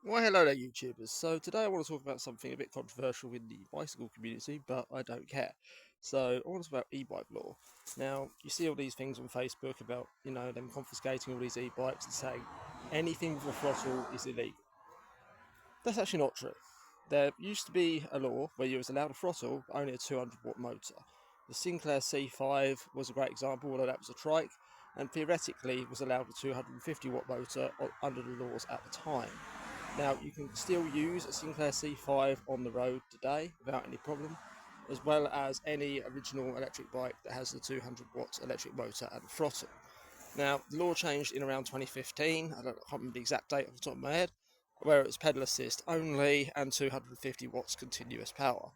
Well, hello there, YouTubers. So today I want to talk about something a bit controversial in the bicycle community, but I don't care. So I want to talk about e-bike law. Now, you see all these things on Facebook about, them confiscating all these e-bikes and saying anything with a throttle is illegal. That's actually not true. There used to be a law where you was allowed a throttle, but only a 200-watt motor. The Sinclair C5 was a great example, although that was a trike, and theoretically was allowed a 250-watt motor under the laws at the time. Now, you can still use a Sinclair C5 on the road today without any problem, as well as any original electric bike that has the 200 watt electric motor and throttle. Now, the law changed in around 2015, I can't remember the exact date off the top of my head, where it was pedal assist only and 250 watts continuous power.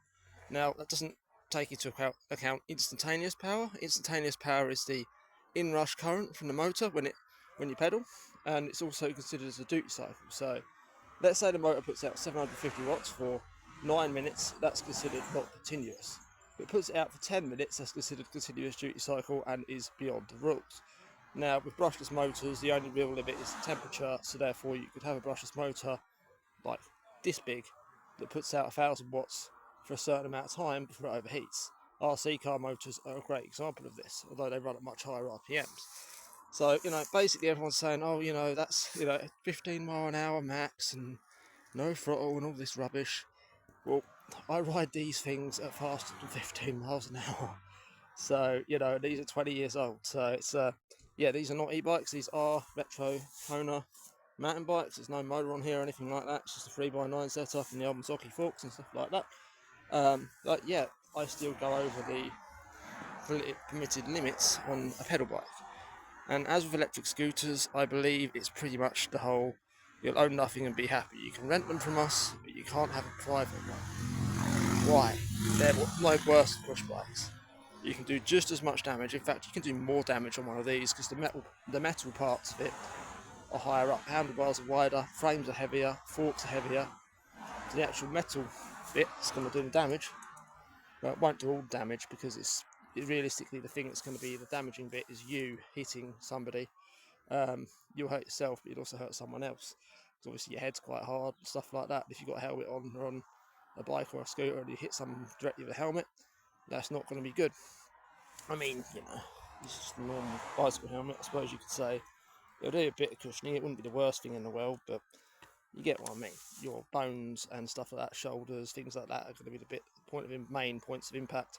Now, that doesn't take into account instantaneous power. Instantaneous power is the inrush current from the motor when you pedal, and it's also considered as a duty cycle. So let's say the motor puts out 750 watts for 9 minutes, that's considered not continuous. If it puts it out for 10 minutes, that's considered continuous duty cycle and is beyond the rules. Now, with brushless motors, the only real limit is the temperature, so therefore you could have a brushless motor like this big that puts out 1000 watts for a certain amount of time before it overheats. RC car motors are a great example of this, although they run at much higher RPMs. So, basically everyone's saying, oh, that's, 15 mile an hour max and no throttle and all this rubbish. Well, I ride these things at faster than 15 miles an hour. So, these are 20 years old. So yeah, these are not e-bikes. These are retro Kona mountain bikes. There's no motor on here or anything like that. It's just a 3x9 setup and the old Mazzocchi forks and stuff like that. But yeah, I still go over the permitted limits on a pedal bike. And as with electric scooters, I believe it's pretty much the whole you'll own nothing and be happy. You can rent them from us, but you can't have a private one. Why? They're no worse than push bikes. You can do just as much damage. In fact, you can do more damage on one of these because the metal parts of it are higher up. Handlebars are wider, frames are heavier, forks are heavier. So the actual metal bit is going to do the damage, but it won't do all the damage because realistically the thing that's going to be the damaging bit is you hitting somebody. You'll hurt yourself, but you'll also hurt someone else. Because obviously your head's quite hard and stuff like that. If you've got a helmet on or on a bike or a scooter and you hit someone directly with a helmet, that's not going to be good. I mean, it's just a normal bicycle helmet, I suppose you could say. It'll do a bit of cushioning. It wouldn't be the worst thing in the world, but you get what I mean. Your bones and stuff like that, shoulders, things like that, are going to be the main points of impact.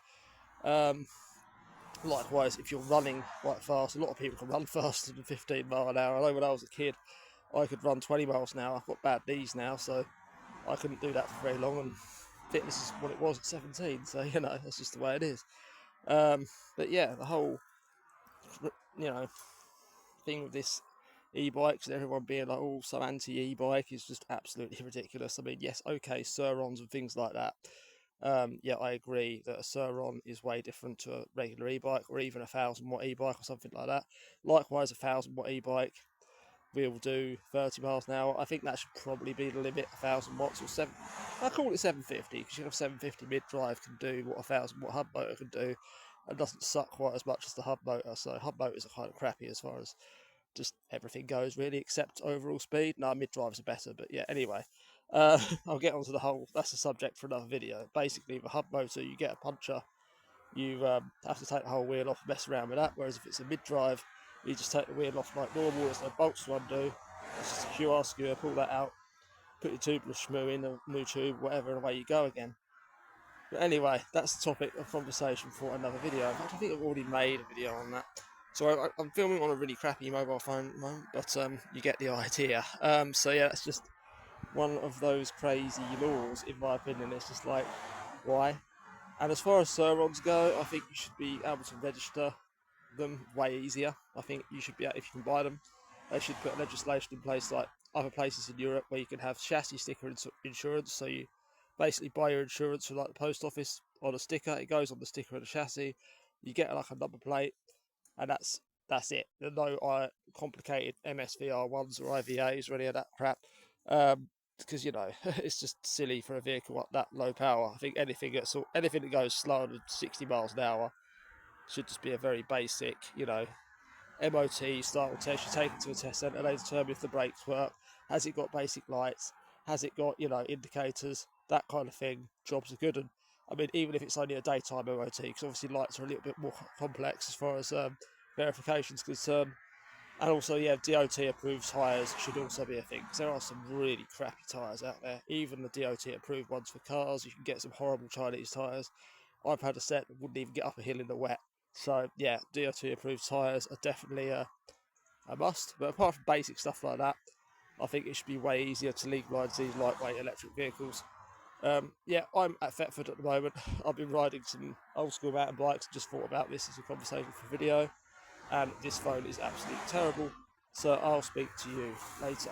Um, Likewise, if you're running quite fast, a lot of people can run faster than 15 mile an hour. I know when I was a kid, I could run 20 miles an hour. I've got bad knees now, so I couldn't do that for very long. And fitness is what it was at 17, so that's just the way it is. But yeah, the whole you know thing with this e-bikes and everyone being like, oh, so anti-e-bike is just absolutely ridiculous. I mean, yes, okay, Surons and things like that. Yeah, I agree that a Suron is way different to a regular e-bike or even a 1000-watt e-bike or something like that. Likewise, a 1000-watt e-bike will do 30 miles an hour. I think that should probably be the limit, 1000 watts or 7. I call it 750 because you have 750 mid-drive can do what a 1000-watt hub motor can do. It doesn't suck quite as much as the hub motor, so hub motors are kind of crappy as far as just everything goes really, except overall speed. No, mid-drives are better, but yeah, anyway. I'll get onto the whole, that's a subject for another video. Basically, with a hub motor, you get a puncher, you have to take the whole wheel off and mess around with that, whereas if it's a mid-drive, you just take the wheel off like normal, there's no bolts to undo, it's just a QR skewer, pull that out, put your tubeless shmoo in, a new tube, whatever, and away you go again. But anyway, that's the topic of conversation for another video. In fact, I think I've already made a video on that. So I'm filming on a really crappy mobile phone at the moment, but you get the idea. So yeah, that's just one of those crazy laws, in my opinion. It's just like, why? And as far as Surons go, I think you should be able to register them way easier. I think you should be, if you can buy them, they should put legislation in place like other places in Europe where you can have chassis sticker insurance. So you basically buy your insurance from like the post office on a sticker. It goes on the sticker of the chassis. You get like a number plate, and that's it. There's no complicated MSVR ones or IVAs or any of that crap. Because it's just silly for a vehicle at that low power. I think anything that goes slower than 60 miles an hour should just be a very basic, MOT style test. You take it to a test centre, they determine if the brakes work. Has it got basic lights? has it got, you know, indicators, that kind of thing, jobs are good. And I mean, even if it's only a daytime MOT, because obviously lights are a little bit more complex as far as verification's concerned. And also, yeah, DOT approved tyres should also be a thing, because there are some really crappy tyres out there. Even the DOT approved ones for cars, you can get some horrible Chinese tyres. I've had a set that wouldn't even get up a hill in the wet. So yeah, DOT approved tyres are definitely a must. But apart from basic stuff like that, I think it should be way easier to legalise these lightweight electric vehicles. Yeah, I'm at Thetford at the moment. I've been riding some old school mountain bikes and just thought about this as a conversation for video. And this phone is absolutely terrible. So I'll speak to you later.